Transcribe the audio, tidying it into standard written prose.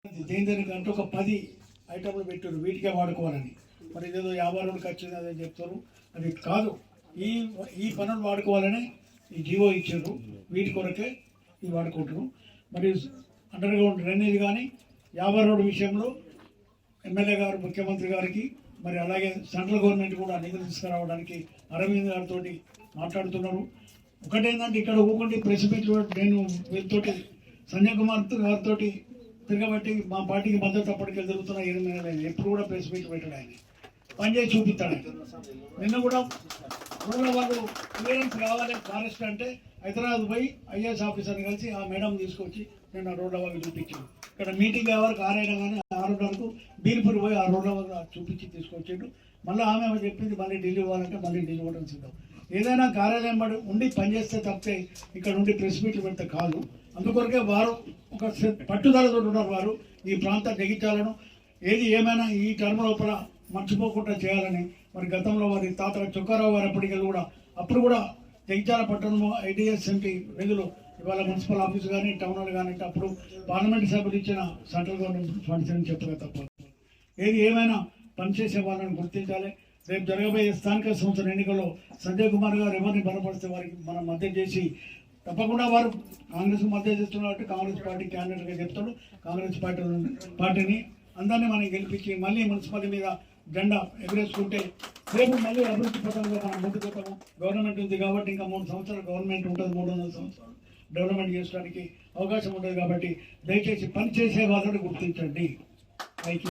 దేనికి అంటే ఒక 10 ఐటమ్లు పెట్టారు, వీటికే వాడుకోవాలని. మరి ఇదేదో 50 రోజులకి వచ్చింది అదే చెప్తారు, అది కాదు. ఈ ఈ పనులు వాడుకోవాలని ఈ జీవో ఇచ్చారు, వీటి కొరకే ఇవి వాడుకుంటారు. మరి అండర్ గ్రౌండ్ డ్రైనేజ్ కానీ 50 రోడ్డు విషయంలో ఎమ్మెల్యే గారు ముఖ్యమంత్రి గారికి, మరి అలాగే సెంట్రల్ గవర్నమెంట్ కూడా నిధులు తీసుకురావడానికి అరవింద్ గారితో మాట్లాడుతున్నారు. ఒకటేంటంటే ఇక్కడ ఊకుంటే ప్రెస్ మీట్ నేను వీళ్ళతోటి సంజయ్ కుమార్ గారితో తిరగబట్టి మా పార్టీకి మద్దతు అప్పటికి జరుగుతున్న 8 నెలలు ఎప్పుడు కూడా ప్రెస్ మీట్ పెట్టాడు. ఆయన పనిచేసి చూపిస్తాడు. నిన్న కూడా వాళ్ళు క్లియరెన్స్ కావాలి ఫారెస్ట్ అంటే హైదరాబాద్ పోయి ఐఏఎస్ ఆఫీసర్ని కలిసి ఆ మేడం తీసుకొచ్చి నేను రోడ్ల వాళ్ళకి చూపించాను. ఇక్కడ మీటింగ్ ఎవరికి 6 కానీ 6 వరకు బీర్పూర్ పోయి ఆ రోడ్ల వల్ల చూపించి తీసుకొచ్చాడు. మళ్ళీ ఆమె చెప్పింది మళ్ళీ ఢిల్లీ ఇవ్వాలంటే మళ్ళీ ఢిల్లీ ఇవ్వడం సిద్ధం. ఏదైనా కార్యాలయం పడి ఉండి పనిచేస్తే తప్పితే ఇక్కడ ఉండి ప్రెస్ మీట్లు పెడితే కాదు. అందుకొరకే వారు ఒక పట్టుదలతో ఉన్నారు. వారు ఈ ప్రాంత జగిత్యాలను ఏది ఏమైనా ఈ టర్మ్ లోపల మర్చిపోకుండా చేయాలని. మరి గతంలో వారి తాత చొక్కారావు గారు అప్పుడు కూడా జగిత్యాల పట్టణంలో ఐడిఎస్ ఎంపీ నిధులు ఇవాళ మున్సిపల్ ఆఫీస్ కానీ టౌన్ హాల్ కానీ అంటే అప్పుడు పార్లమెంట్ సభ్యులు ఇచ్చిన సెంట్రల్ గవర్నమెంట్ ఫండ్స్ అని చెప్పగా తప్పదు. ఏది ఏమైనా పనిచేసే వాళ్ళని గుర్తించాలి. రేపు జరగబోయే స్థానిక సంస్థల ఎన్నికల్లో సంజయ్ కుమార్ గారు ఎవరిని బలపరిస్తే వారికి మనం మద్దతు చేసి, తప్పకుండా వారు కాంగ్రెస్ మద్దతు చేస్తున్నారు కాబట్టి కాంగ్రెస్ పార్టీ క్యాండిడేట్గా చెప్తాడు. కాంగ్రెస్ పార్టీని అందరినీ మనం గెలిపించి మళ్ళీ మున్సిపాలిటీ మీద జెండా ఎగరేసుకుంటే రేపు మళ్ళీ అభివృద్ధి పథంలో మనం ముందుకు పోతాము. గవర్నమెంట్ ఉంది కాబట్టి ఇంకా 3 సంవత్సరాలు గవర్నమెంట్ ఉంటుంది, 300 సంవత్సరాలు డెవలప్మెంట్ చేసుకోవడానికి అవకాశం ఉంటుంది. కాబట్టి దయచేసి పనిచేసే వాళ్ళని గుర్తించండి.